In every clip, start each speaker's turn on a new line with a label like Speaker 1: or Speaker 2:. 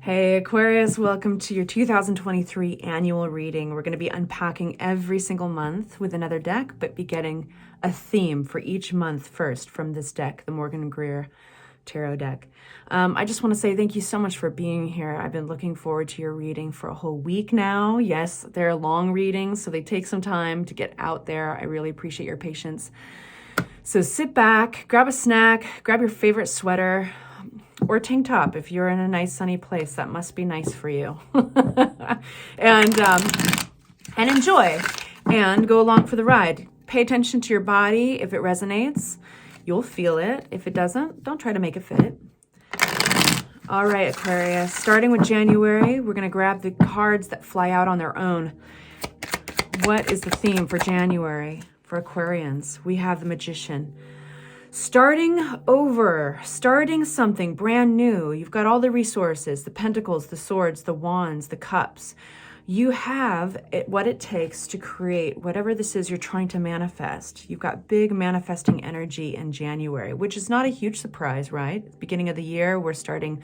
Speaker 1: Hey Aquarius, welcome to your 2023 annual reading. We're going to be unpacking every single month with another deck, but be getting a theme for each month first from this deck, the Morgan-Greer Tarot deck. I just want to say thank you so much for being here. I've been looking forward to your reading for a whole week now. Yes, they're long readings, so they take some time to get out there. I really appreciate your patience. So sit back, grab a snack, grab your favorite sweater, or tank top if you're in a nice sunny place. That must be nice for you. and enjoy and go along for the ride. Pay attention to your body. If it resonates, you'll feel it. If it doesn't, don't try to make it fit. All right, Aquarius, starting with January, we're going to grab the cards that fly out on their own. What is the theme for January for Aquarians? We have the Magician. Starting over, starting something brand new. You've got all the resources, the pentacles, the swords, the wands, the cups. You have what it takes to create whatever this is you're trying to manifest. You've got big manifesting energy in January, which is not a huge surprise, right? Beginning of the year, we're starting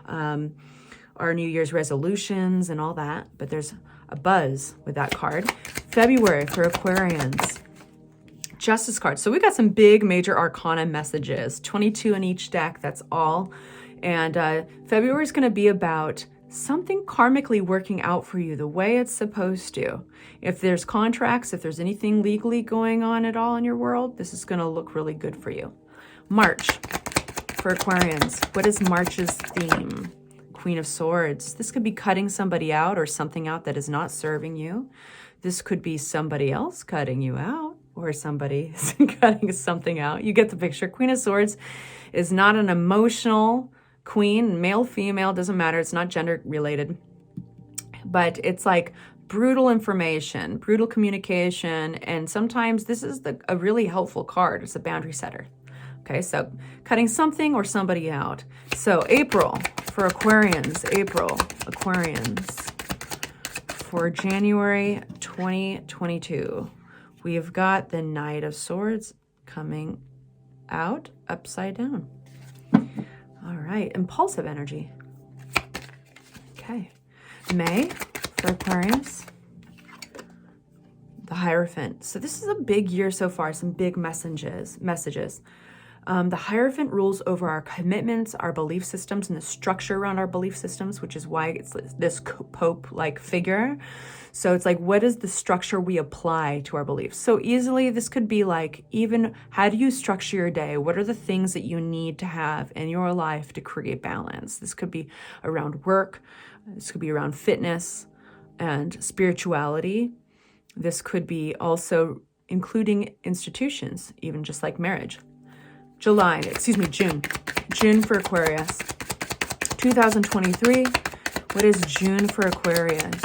Speaker 1: our New Year's resolutions and all that, but there's a buzz with that card. February for Aquarians. Justice card. So we got some big major arcana messages, 22 in each deck. That's all. And February is going to be about something karmically working out for you the way it's supposed to. If there's contracts, if there's anything legally going on at all in your world, this is going to look really good for you. March for Aquarians. What is March's theme? Queen of Swords. This could be cutting somebody out or something out that is not serving you. This could be somebody else cutting you out, or somebody is cutting something out. You get the picture. Queen of Swords is not an emotional queen. Male, female, doesn't matter. It's not gender related. But it's like brutal information, brutal communication. And sometimes this is a really helpful card. It's a boundary setter. Okay, so cutting something or somebody out. So April for Aquarians. April, Aquarians. For January 2022. We've got the Knight of Swords coming out upside down. All right, impulsive energy. Okay. May for Aquarius. The Hierophant. So this is a big year so far, some big messages. The Hierophant rules over our commitments, our belief systems, and the structure around our belief systems, which is why it's this Pope-like figure. So it's like, what is the structure we apply to our beliefs? So easily, this could be like, even how do you structure your day? What are the things that you need to have in your life to create balance? This could be around work. This could be around fitness and spirituality. This could be also including institutions, even just like marriage. June for Aquarius. 2023, what is June for Aquarius?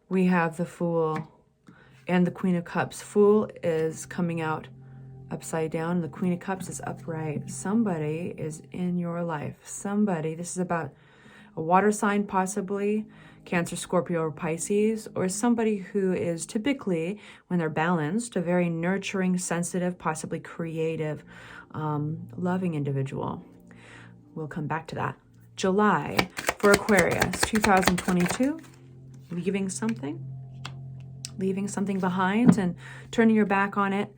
Speaker 1: We have the Fool and the Queen of Cups. Fool is coming out upside down. The Queen of Cups is upright. Somebody is in your life. Somebody, this is about a water sign possibly, Cancer, Scorpio, or Pisces, or somebody who is typically, when they're balanced, a very nurturing, sensitive, possibly creative, loving individual. We'll come back to that. July for Aquarius, 2022, leaving something behind and turning your back on it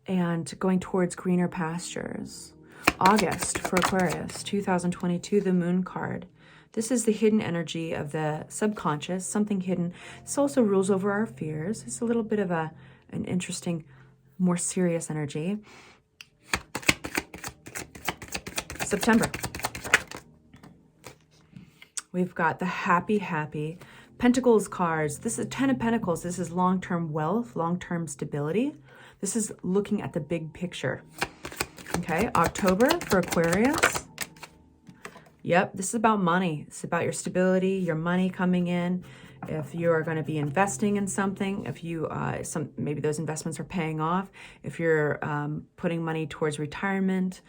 Speaker 1: and going towards greener pastures. August for Aquarius, 2022, the Moon card. This is the hidden energy of the subconscious, something hidden. This also rules over our fears. It's a little bit of an interesting, more serious energy. September. We've got the Happy Pentacles cards. This is 10 of Pentacles. This is long-term wealth, long-term stability. This is looking at the big picture. Okay, October for Aquarius. Yep, this is about money. It's about your stability, your money coming in. If you are going to be investing in something, if you maybe those investments are paying off, if you're putting money towards retirement.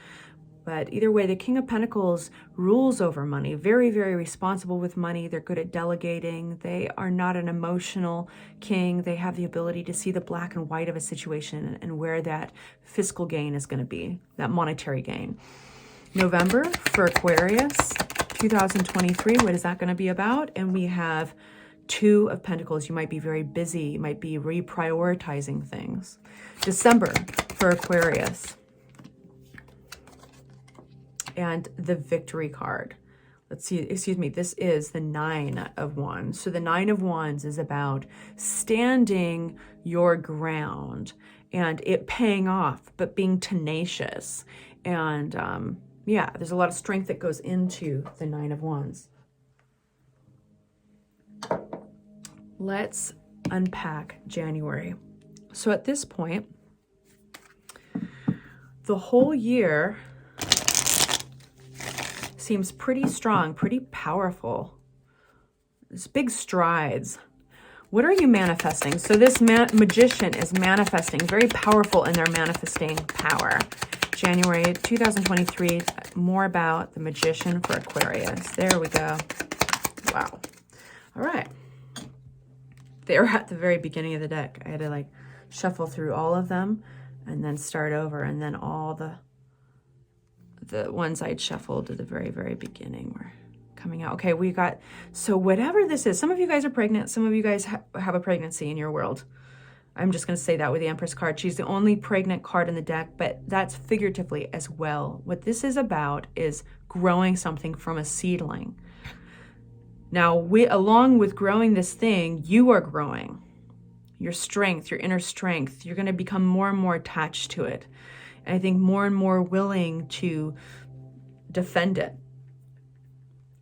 Speaker 1: But either way, the King of Pentacles rules over money, very, very responsible with money. They're good at delegating. They are not an emotional king. They have the ability to see the black and white of a situation and where that fiscal gain is going to be, that monetary gain. November for Aquarius, 2023. What is that going to be about? And we have Two of Pentacles. You might be very busy. You might be reprioritizing things. December for Aquarius. And the Victory card. Let's see, excuse me, this is the Nine of Wands. So the Nine of Wands is about standing your ground and it paying off, but being tenacious. And yeah, there's a lot of strength that goes into the Nine of Wands. Let's unpack January. So at this point, the whole year seems pretty strong, pretty powerful. There's big strides. What are you manifesting? So this magician is manifesting, very powerful in their manifesting power. January 2023, more about the magician for Aquarius. There we go. Wow. All right. They were at the very beginning of the deck. I had to like shuffle through all of them and then start over, and then all the ones I'd shuffled at the very, very beginning were coming out. Okay, we got, so whatever this is, some of you guys are pregnant, some of you guys have a pregnancy in your world. I'm just going to say that with the Empress card. She's the only pregnant card in the deck, but that's figuratively as well. What this is about is growing something from a seedling. Now, along with growing this thing, you are growing your strength, your inner strength. You're going to become more and more attached to it. And I think more and more willing to defend it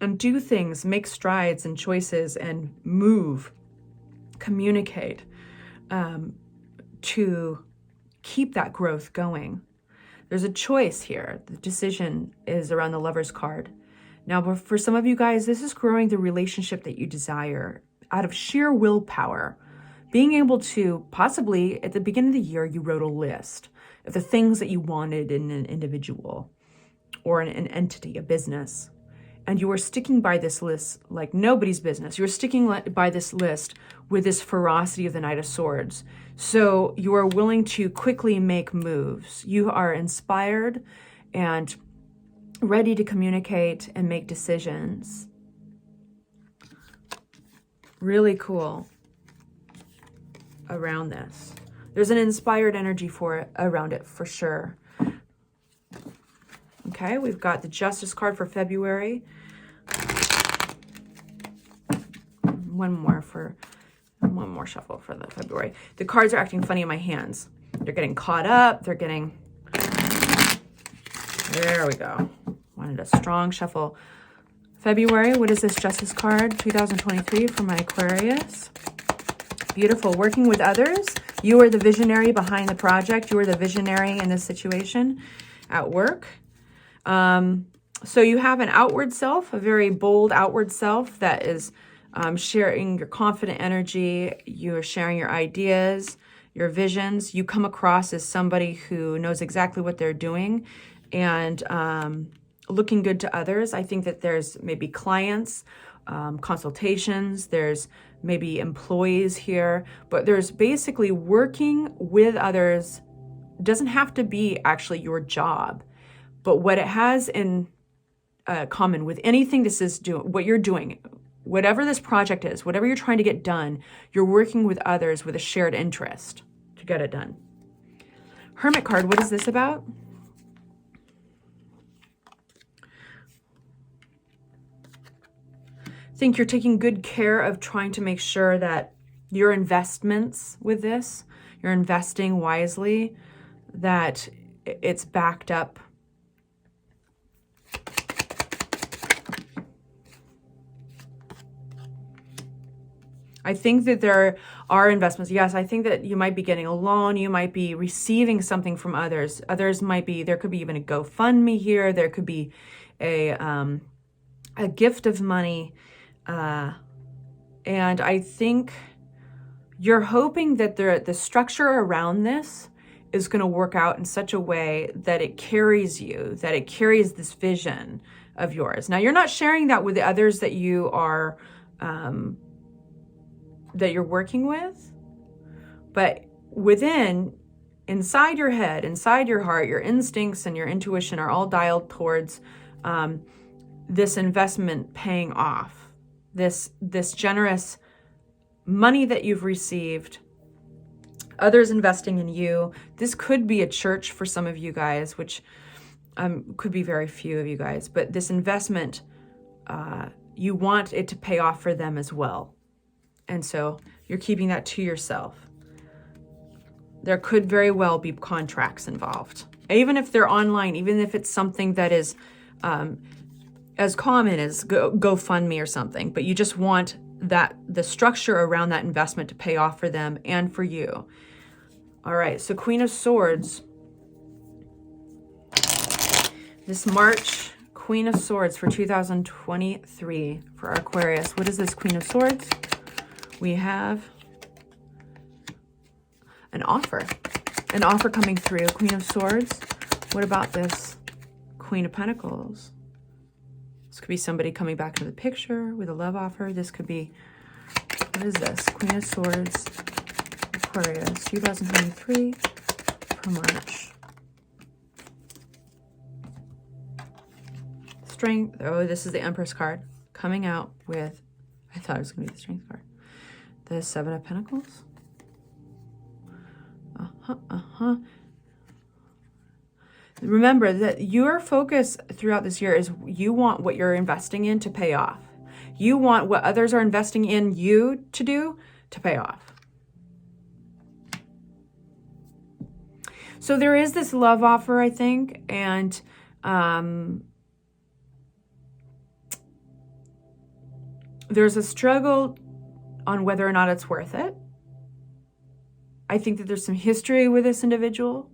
Speaker 1: and do things, make strides and choices and move, communicate to keep that growth going. There's a choice here. The decision is around the Lover's card. Now, for some of you guys, this is growing the relationship that you desire out of sheer willpower. Being able to, possibly at the beginning of the year, you wrote a list of the things that you wanted in an individual or an entity, a business. And you were sticking by this list like nobody's business. You were sticking by this list with this ferocity of the Knight of Swords. So you are willing to quickly make moves. You are inspired and ready to communicate and make decisions. Really cool around this. There's an inspired energy for it, around it for sure. Okay, we've got the Justice card for February. One more shuffle for the February. The cards are acting funny in my hands. They're getting caught up. They're getting... There we go. Wanted a strong shuffle. February, what is this Justice card? 2023 for my Aquarius. Beautiful. Working with others. You are the visionary behind the project. You are the visionary in this situation at work. So you have an outward self, a very bold outward self that is sharing your confident energy. You are sharing your ideas, your visions. You come across as somebody who knows exactly what they're doing and looking good to others. I think that there's maybe clients, consultations, there's maybe employees here, but there's basically working with others. It doesn't have to be actually your job, but what it has in common with anything this is doing, what you're doing, whatever this project is, whatever you're trying to get done, you're working with others with a shared interest to get it done. Hermit card, what is this about? I think you're taking good care of trying to make sure that your investments with this, you're investing wisely, that it's backed up. I think that there are investments. Yes, I think that you might be getting a loan. You might be receiving something from others. Others might be, there could be even a GoFundMe here. There could be a gift of money. And I think you're hoping that the structure around this is going to work out in such a way that it carries you, that it carries this vision of yours. Now, you're not sharing that with the others that you are, that you're working with, but within, inside your head, inside your heart, your instincts and your intuition are all dialed towards this investment paying off, this generous money that you've received, others investing in you. This could be a church for some of you guys, which could be very few of you guys, but this investment, you want it to pay off for them as well. And so you're keeping that to yourself. There could very well be contracts involved, even if they're online, even if it's something that is as common as GoFundMe or something, but you just want that the structure around that investment to pay off for them and for you. All right, so Queen of Swords. This March, Queen of Swords for 2023 for Aquarius. What is this Queen of Swords? We have an offer coming through. Queen of Swords. What about this Queen of Pentacles? This could be somebody coming back into the picture with a love offer. This could be, what is this? Queen of Swords, Aquarius, 2023 for March. Strength. Oh, this is the Empress card coming out with, I thought it was going to be the Strength card. The Seven of Pentacles. Remember that your focus throughout this year is you want what you're investing in to pay off. You want what others are investing in you to do to pay off. So there is this love offer, I think, and there's a struggle on whether or not it's worth it. I think that there's some history with this individual,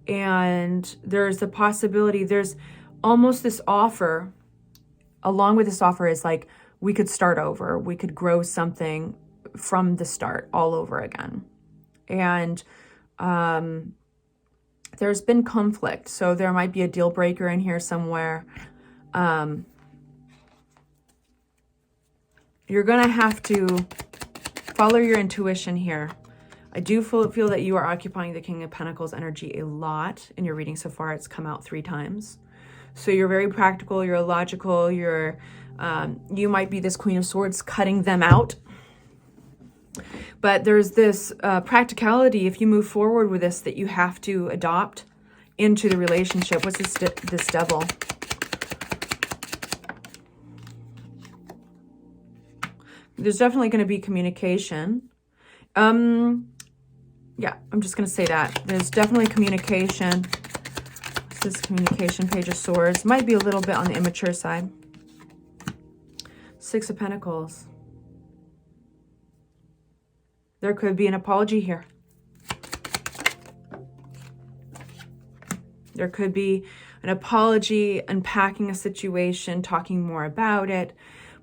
Speaker 1: and there's the possibility, there's almost this offer, along with this offer is like, we could start over. We could grow something from the start all over again. And there's been conflict. So there might be a deal breaker in here somewhere. You're going to have to follow your intuition here. I do feel that you are occupying the King of Pentacles energy a lot in your reading so far. It's come out 3 times. So you're very practical, you're logical, you might be this Queen of Swords cutting them out. But there's this practicality, if you move forward with this, that you have to adopt into the relationship. What's this Devil? There's definitely going to be communication. Yeah, I'm just going to say that. There's definitely communication. What's this communication? Page of Swords. Might be a little bit on the immature side. 6 of Pentacles. There could be an apology here. There could be an apology, unpacking a situation, talking more about it.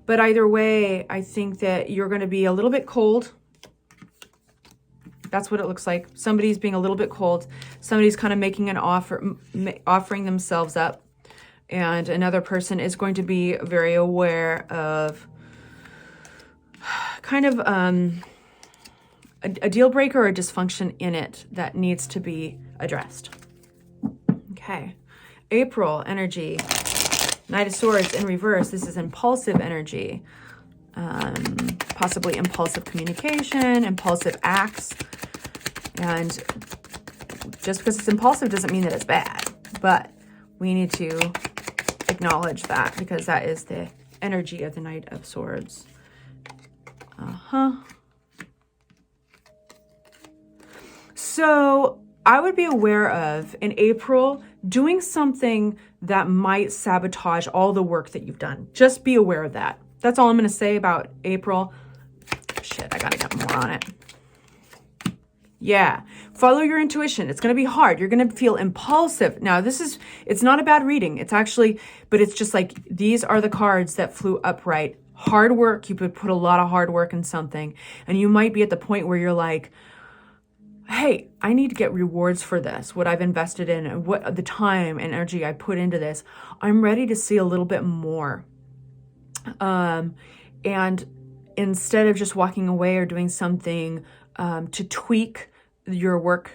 Speaker 1: But either way, I think that you're going to be a little bit cold. That's what it looks like. Somebody's being a little bit cold. Somebody's kind of making an offer, offering themselves up. And another person is going to be very aware of kind of a deal breaker or a dysfunction in it that needs to be addressed. Okay. April energy. Knight of Swords in reverse. This is impulsive energy. Possibly impulsive communication, impulsive acts. And just because it's impulsive doesn't mean that it's bad. But we need to acknowledge that because that is the energy of the Knight of Swords. So I would be aware of, in April, doing something that might sabotage all the work that you've done. Just be aware of that. That's all I'm going to say about April. Shit, I got to get more on it. Yeah, follow your intuition. It's going to be hard. You're going to feel impulsive. Now, it's not a bad reading. It's actually, but it's just like, these are the cards that flew upright. Hard work. You could put a lot of hard work in something. And you might be at the point where you're like, hey, I need to get rewards for this, what I've invested in and what the time and energy I put into this. I'm ready to see a little bit more. And instead of just walking away or doing something to tweak your work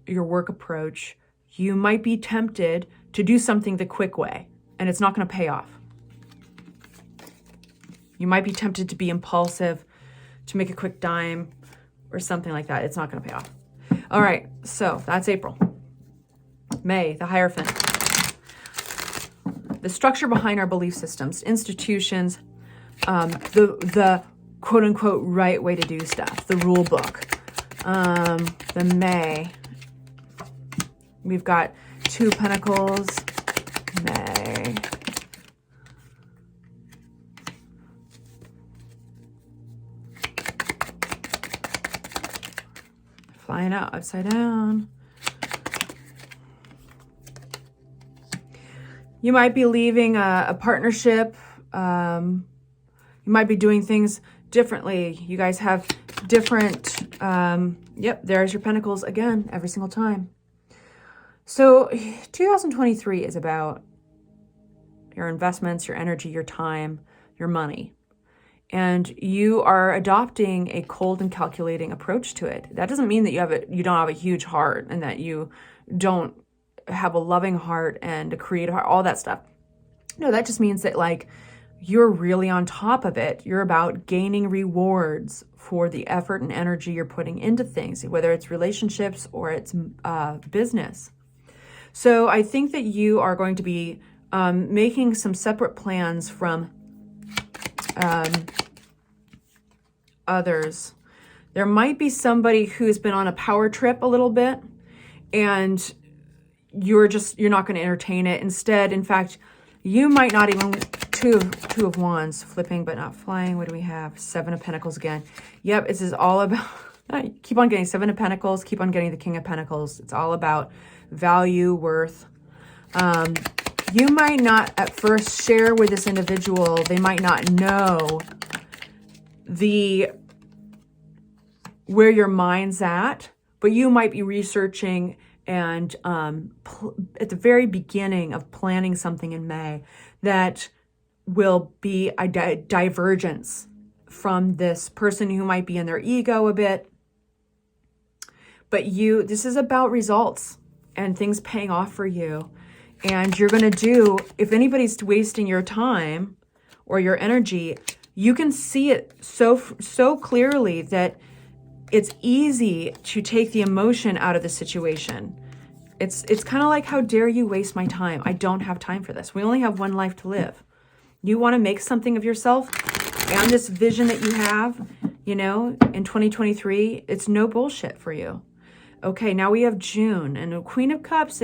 Speaker 1: your work approach, you might be tempted to do something the quick way, and it's not going to pay off. You might be tempted to be impulsive, to make a quick dime or something like that. It's not going to pay off. All right, so that's April. May, the Hierophant. The structure behind our belief systems, institutions, the quote-unquote right way to do stuff, the rule book. The May. We've got 2 Pentacles, May. Flying out upside down. You might be leaving a partnership. You might be doing things differently. You guys have different, yep, there's your Pentacles again, every single time. So 2023 is about your investments, your energy, your time, your money. And you are adopting a cold and calculating approach to it. That doesn't mean that you don't have a huge heart and that you don't have a loving heart and a creative heart, all that stuff. No, that just means that like you're really on top of it. You're about gaining rewards for the effort and energy you're putting into things, whether it's relationships or it's business. So I think that you are going to be making some separate plans from others. There might be somebody who's been on a power trip a little bit and you're not going to entertain it. Instead, in fact, you might not even, two of Wands, flipping but not flying. What do we have? 7 of Pentacles again. Yep, this is all about, keep on getting 7 of Pentacles, keep on getting the King of Pentacles. It's all about value, worth. You might not at first share with this individual. They might not know where your mind's at, but you might be researching and at the very beginning of planning something in May that will be a divergence from this person who might be in their ego a bit. But this is about results and things paying off for you. And you're going to do, if anybody's wasting your time or your energy, you can see it so clearly that it's easy to take the emotion out of the situation. It's kind of like, how dare you waste my time? I don't have time for this. We only have one life to live. You want to make something of yourself and this vision that you have, in 2023, it's no bullshit for you. Okay, now we have June, and the Queen of Cups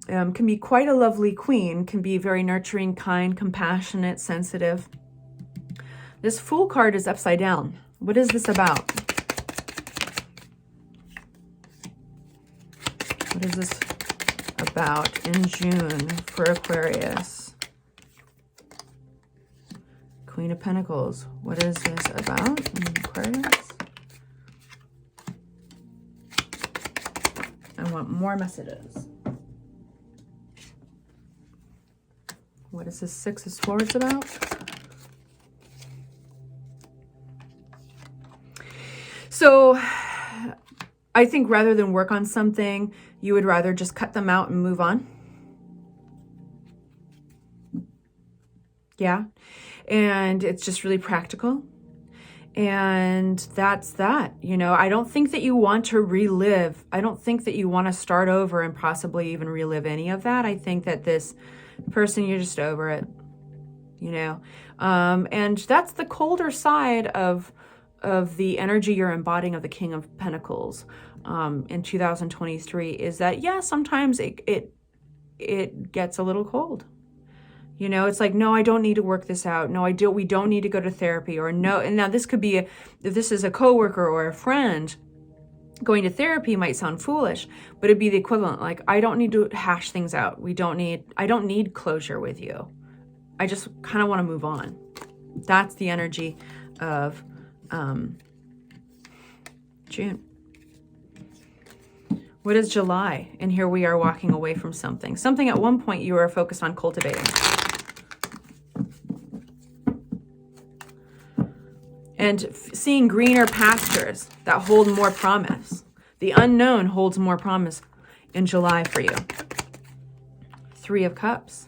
Speaker 1: can be quite a lovely queen, can be very nurturing, kind, compassionate, sensitive. This Fool card is upside down. What is this about? What is this about in June for Aquarius? Queen of Pentacles. What is this about in Aquarius? I want more messages. What is this 6 of Swords about? So I think rather than work on something, you would rather just cut them out and move on. Yeah. And it's just really practical. And that's that. I don't think that you want to relive. I don't think that you want to start over and possibly even relive any of that. I think that this person, you're just over it, and that's the colder side of the energy you're embodying of the King of Pentacles in 2023 is that, yeah, sometimes it gets a little cold. It's like, no, I don't need to work this out. No, we don't need to go to therapy, or no. And now this could be, if this is a coworker or a friend, going to therapy might sound foolish, but it'd be the equivalent. Like, I don't need to hash things out. I don't need closure with you. I just kind of want to move on. That's the energy of June. What is July? And here we are walking away from something. Something at one point you were focused on cultivating. And seeing greener pastures that hold more promise. The unknown holds more promise in July for you. 3 of Cups.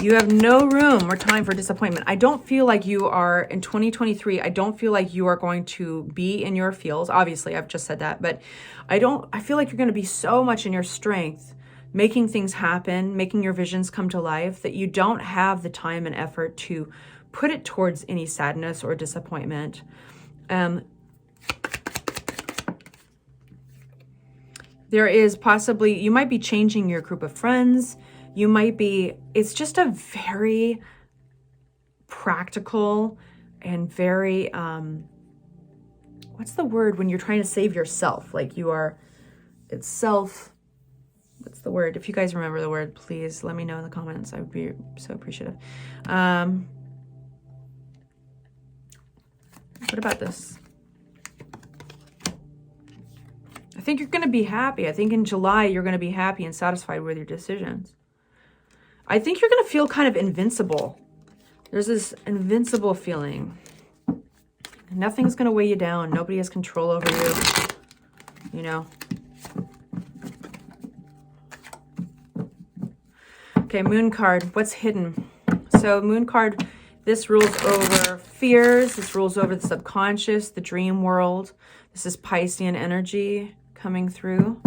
Speaker 1: You have no room or time for disappointment. I don't feel like you are, in 2023, I don't feel like you are going to be in your fields. Obviously, I've just said that, but I feel like you're going to be so much in your strength, making things happen, making your visions come to life, that you don't have the time and effort to put it towards any sadness or disappointment. There is possibly, you might be changing your group of friends. You might be, it's just a very practical and very, what's the word when you're trying to save yourself? Like you are, it's self, what's the word? If you guys remember the word, please let me know in the comments. I would be so appreciative. What about this? I think you're going to be happy. I think in July, you're going to be happy and satisfied with your decisions. I think you're going to feel kind of invincible. There's this invincible feeling. Nothing's going to weigh you down. Nobody has control over you. You know. Okay, Moon card. What's hidden? So Moon card, this rules over fears. This rules over the subconscious, the dream world. This is Piscean energy coming through.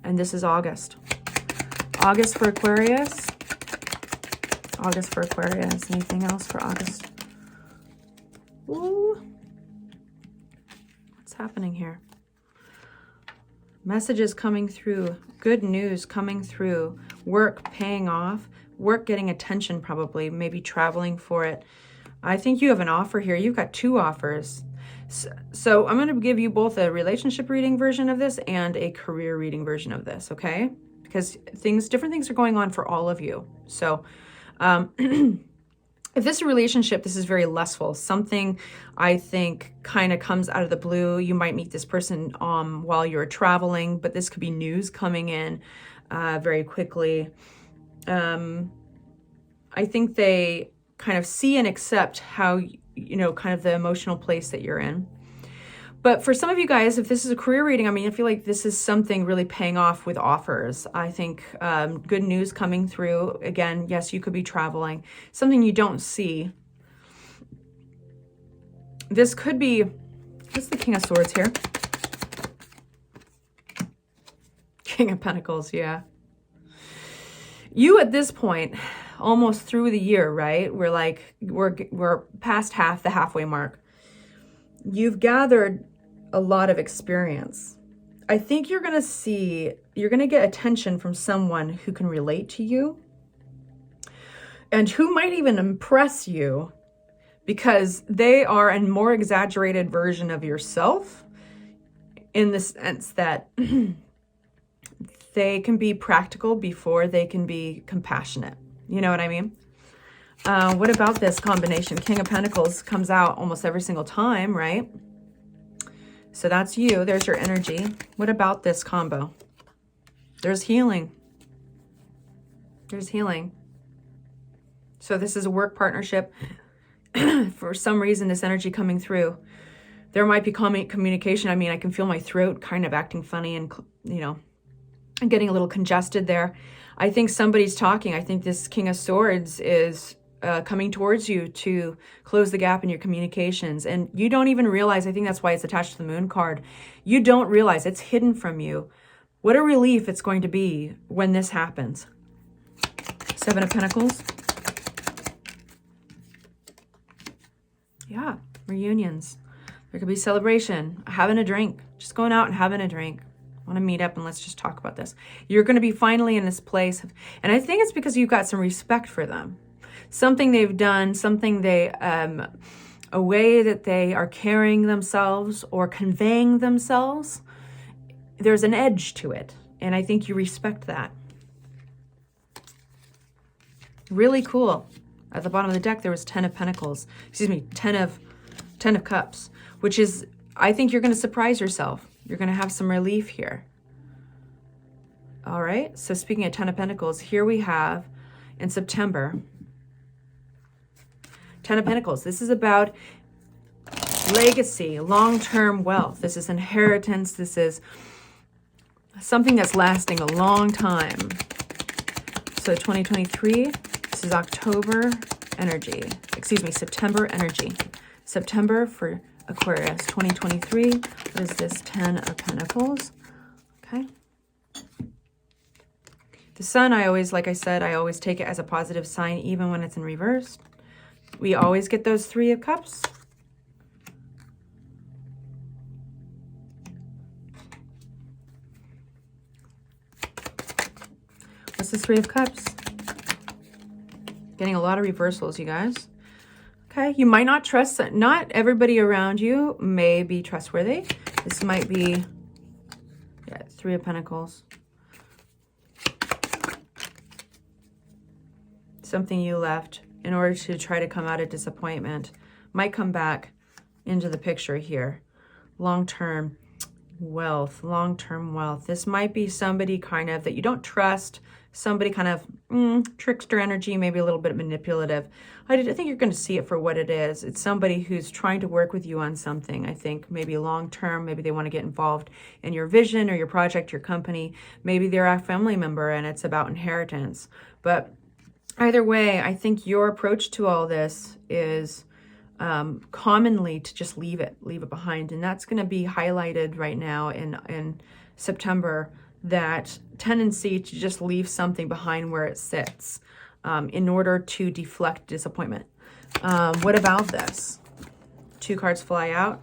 Speaker 1: And this is August. August for Aquarius. August for Aquarius. Anything else for August? Ooh. What's happening here? Messages coming through. Good news coming through. Work paying off. Work getting attention probably. Maybe traveling for it. I think you have an offer here. You've got 2 offers. So I'm going to give you both a relationship reading version of this and a career reading version of this, okay? Because different things are going on for all of you. So if this is a relationship, this is very lustful. Something I think kind of comes out of the blue. You might meet this person while you're traveling, but this could be news coming in very quickly. I think they kind of see and accept how, you know, kind of the emotional place that you're in. But for some of you guys, if this is a career reading, I mean, I feel like this is something really paying off with offers. I think good news coming through. Again, yes, you could be traveling. Something you don't see. This could be, what's the King of Swords here? King of Pentacles, yeah. You at this point, almost through the year, right? We're past the halfway mark. You've gathered a lot of experience. I think you're going to get attention from someone who can relate to you and who might even impress you because they are a more exaggerated version of yourself in the sense that they can be practical before they can be compassionate. You know what I mean? What about this combination? King of Pentacles comes out almost every single time, right? So that's you. There's your energy. What about this combo? There's healing. There's healing. So this is a work partnership. For some reason, this energy coming through. There might be communication. I mean, I can feel my throat kind of acting funny and, you know, getting a little congested there. I think somebody's talking. I think this King of Swords is coming towards you to close the gap in your communications. And you don't even realize, I think that's why it's attached to the Moon card. You don't realize it's hidden from you. What a relief it's going to be when this happens. 7 of Pentacles. Yeah, reunions. There could be celebration, having a drink, just going out and having a drink. I want to meet up and let's just talk about this. You're going to be finally in this place. And I think it's because you've got some respect for them. Something they've done, something they, a way that they are carrying themselves or conveying themselves. There's an edge to it. And I think you respect that. Really cool. At the bottom of the deck, there was 10 of Pentacles. Excuse me, 10 of Cups, which is, I think you're going to surprise yourself. You're going to have some relief here. All right. So speaking of 10 of Pentacles, here we have in September. 10 of Pentacles. This is about legacy, long-term wealth. This is inheritance. This is something that's lasting a long time. So 2023, this is October energy. Excuse me, September energy. September for Aquarius, 2023. What is this? 10 of Pentacles. Okay. The sun, I always, like I said, I always take it as a positive sign, even when it's in reverse. We always get those 3 of Cups. What's this 3 of Cups? Getting a lot of reversals, you guys. Okay, you might not trust, not everybody around you may be trustworthy. This might be, yeah, 3 of Pentacles. Something you left in order to try to come out of disappointment might come back into the picture here. Long-term wealth, long-term wealth. This might be somebody kind of that you don't trust, somebody kind of trickster energy, maybe a little bit manipulative. I think you're going to see it for what it is. It's somebody who's trying to work with you on something. I think maybe long-term, maybe they want to get involved in your vision or your project, your company. Maybe they're a family member and it's about inheritance. But either way, I think your approach to all this is commonly to just leave it behind. And that's going to be highlighted right now in September, that tendency to just leave something behind where it sits in order to deflect disappointment. What about this? 2 cards fly out,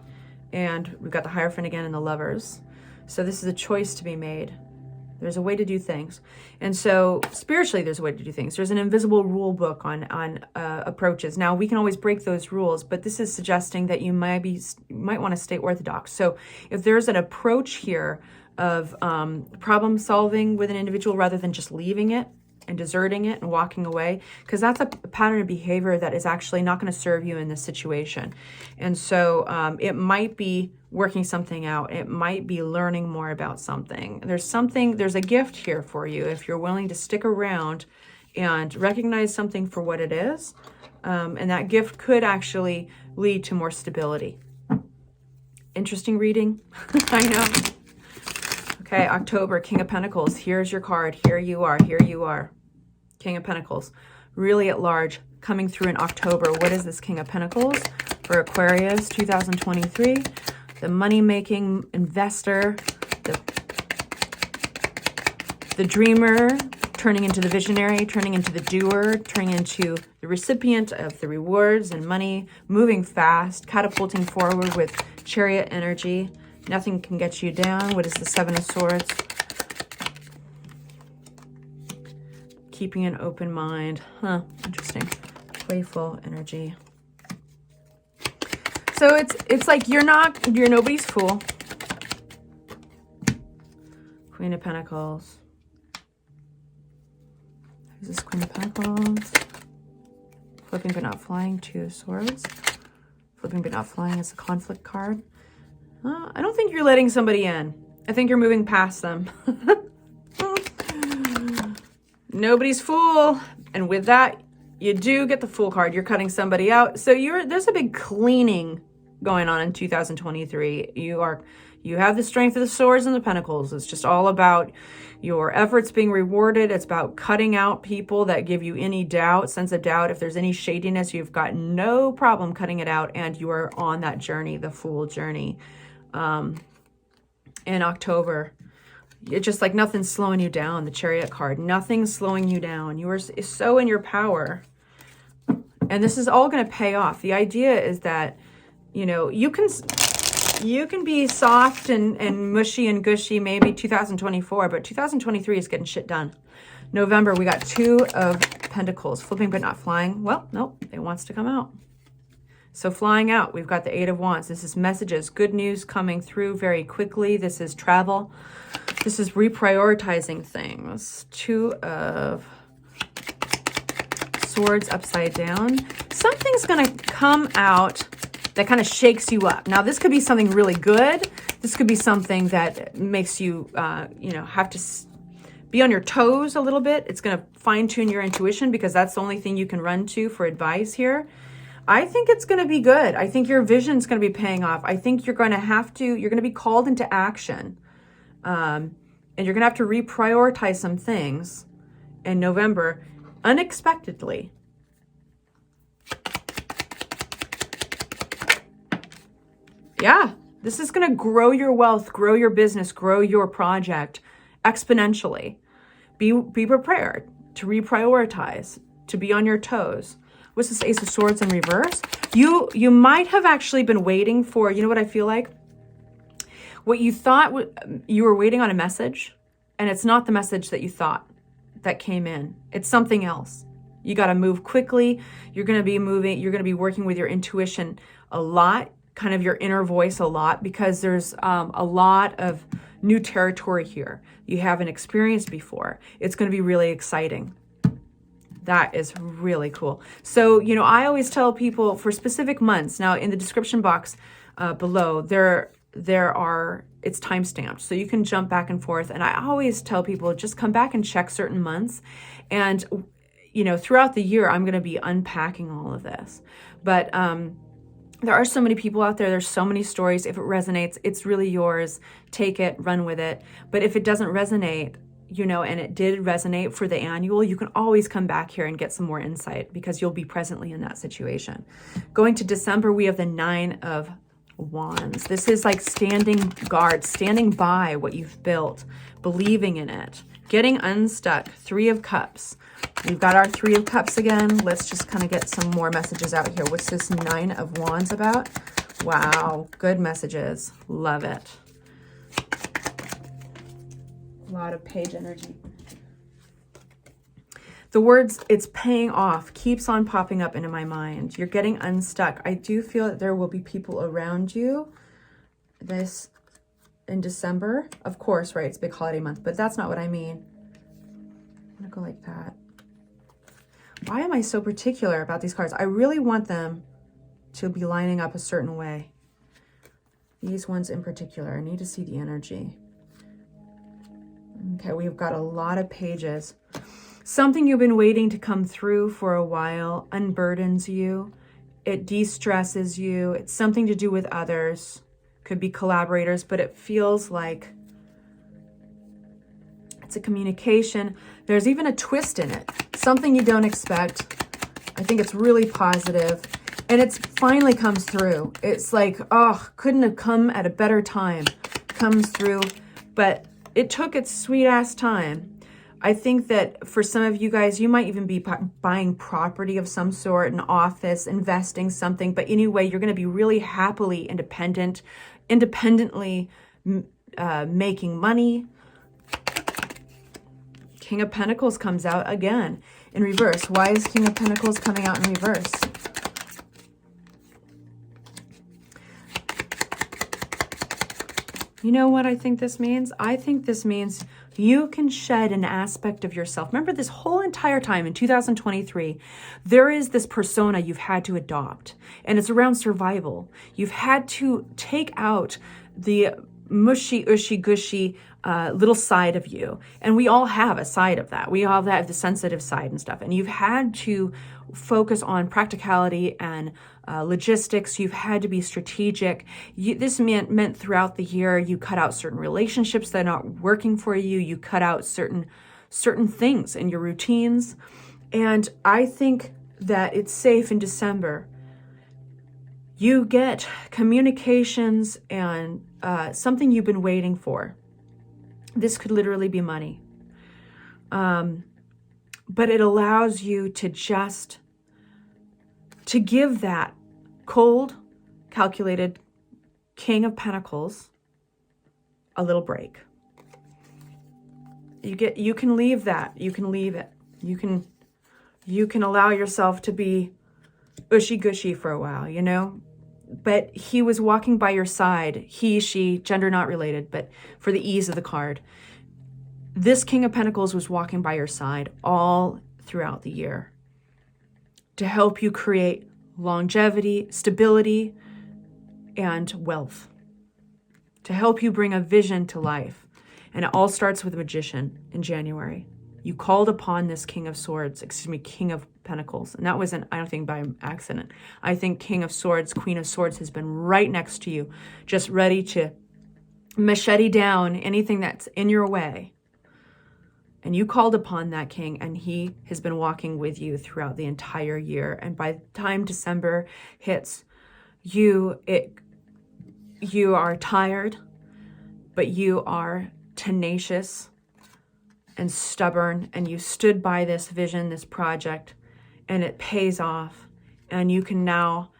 Speaker 1: and we've got the Hierophant again and the Lovers. So this is a choice to be made. There's a way to do things. And so spiritually, there's a way to do things. There's an invisible rule book on approaches. Now, we can always break those rules, but this is suggesting that you might want to stay orthodox. So if there's an approach here of problem solving with an individual rather than just leaving it and deserting it and walking away, because that's a pattern of behavior that is actually not going to serve you in this situation. And so it might be working something out. It might be learning more about something. There's a gift here for you if you're willing to stick around and recognize something for what it is. And that gift could actually lead to more stability. Interesting reading. I know. Okay, October, King of Pentacles. Here's your card. Here you are. Here you are. King of Pentacles. Really at large. Coming through in October. What is this King of Pentacles for Aquarius 2023? The money-making investor. The dreamer. Turning into the visionary. Turning into the doer. Turning into the recipient of the rewards and money. Moving fast. Catapulting forward with Chariot energy. Nothing can get you down. What is the 7 of Swords? Keeping an open mind. Huh, interesting. Playful energy. So it's like you're nobody's fool. Queen of Pentacles. Who's this Queen of Pentacles? Flipping but not flying, 2 of Swords. Flipping but not flying is a conflict card. I don't think you're letting somebody in. I think you're moving past them. Nobody's fool. And with that, you do get the Fool card. You're cutting somebody out. So there's a big cleaning going on in 2023. You have the Strength of the Swords and the Pentacles. It's just all about your efforts being rewarded. It's about cutting out people that give you any doubt, sense of doubt. If there's any shadiness, you've got no problem cutting it out. And you are on that journey, the Fool journey. In October, it's just like nothing's slowing you down. The Chariot card, nothing's slowing you down. You are so in your power, and this is all going to pay off. The idea is that, you can be soft and mushy and gushy maybe 2024, but 2023 is getting shit done. November, we got 2 of Pentacles, flipping but not flying. Well, nope, it wants to come out. So flying out, we've got the 8 of Wands. This is messages, good news coming through very quickly. This is travel. This is reprioritizing things. 2 of Swords upside down. Something's going to come out that kind of shakes you up. Now, this could be something really good. This could be something that makes you, have to be on your toes a little bit. It's going to fine tune your intuition because that's the only thing you can run to for advice here. I think it's going to be good. I think your vision's going to be paying off. I think you're going to be called into action. And you're going to have to reprioritize some things in November unexpectedly. Yeah, this is going to grow your wealth, grow your business, grow your project exponentially. Be prepared to reprioritize, to be on your toes. What's this Ace of Swords in reverse? You might have actually been waiting for, you know what I feel like? What you thought you were waiting on a message, and it's not the message that you thought that came in. It's something else. You got to move quickly. You're going to be working with your intuition a lot, kind of your inner voice a lot, because there's a lot of new territory here you haven't experienced before. It's going to be really exciting. That is really cool. So, you know, I always tell people for specific months, now in the description box below, it's time-stamped, so you can jump back and forth. And I always tell people, just come back and check certain months. And, you know, throughout the year, I'm going to be unpacking all of this. But there are so many people out there. There's so many stories. If it resonates, it's really yours. Take it, run with it. But if it doesn't resonate, you know, and it did resonate for the annual, you can always come back here and get some more insight because you'll be presently in that situation. Going to December, we have the 9 of Wands. This is like standing guard, standing by what you've built, believing in it, getting unstuck. 3 of Cups. We've got our 3 of Cups again. Let's just kind of get some more messages out here. What's this 9 of Wands about? Wow, good messages. Love it. A lot of page energy. The words, it's paying off, keeps on popping up into my mind. You're getting unstuck. I do feel that there will be people around you this in December. Of course, right? It's a big holiday month, but that's not what I mean. I'm going to go like that. Why am I so particular about these cards? I really want them to be lining up a certain way. These ones in particular. I need to see the energy. Okay, we've got a lot of pages. Something you've been waiting to come through for a while unburdens you. It de-stresses you. It's something to do with others. Could be collaborators, but it feels like it's a communication. There's even a twist in it. Something you don't expect. I think it's really positive. And it's finally comes through. It's like, oh, couldn't have come at a better time. Comes through, but it took its sweet ass time. I think that for some of you guys, you might even be buying property of some sort, an office, investing something. But anyway, you're going to be really happily independently making money. King of Pentacles comes out again in reverse. Why is King of Pentacles coming out in reverse? You know what I think this means? I think this means you can shed an aspect of yourself. Remember, this whole entire time in 2023, there is this persona you've had to adopt, and it's around survival. You've had to take out the mushy, ushy, gushy little side of you. And we all have a side of that. We all have the sensitive side and stuff. And you've had to focus on practicality and logistics. You've had to be strategic. This meant throughout the year, you cut out certain relationships that are not working for you. You cut out certain things in your routines. And I think that it's safe in December. You get communications and something you've been waiting for. This could literally be money. But it allows you to give that cold, calculated King of Pentacles a little break. You can leave that. You can leave it. You can allow yourself to be ushy-gushy for a while, you know? But he was walking by your side. He, she, gender not related, but for the ease of the card. This King of Pentacles was walking by your side all throughout the year to help you create longevity, stability, and wealth. To help you bring a vision to life. And it all starts with a Magician in January. You called upon this King of Swords, excuse me, King of Pentacles. And that wasn't, I don't think, by accident. I think King of Swords, Queen of Swords has been right next to you, just ready to machete down anything that's in your way. And you called upon that king, and he has been walking with you throughout the entire year. And by the time December hits, you are tired, but you are tenacious and stubborn, and you stood by this vision, this project, and it pays off. And you can now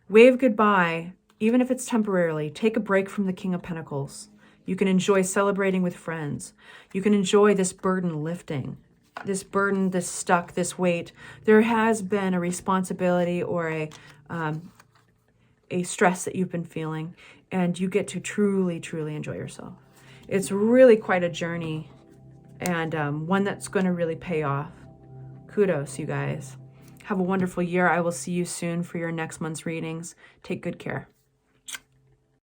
Speaker 1: wave goodbye, even if it's temporarily. Take a break from the King of Pentacles. You can enjoy celebrating with friends. You can enjoy this burden lifting, this burden, this stuck, this weight. There has been a responsibility or a stress that you've been feeling, and you get to truly, truly enjoy yourself. It's really quite a journey, and one that's going to really pay off. Kudos, you guys. Have a wonderful year. I will see you soon for your next month's readings. Take good care.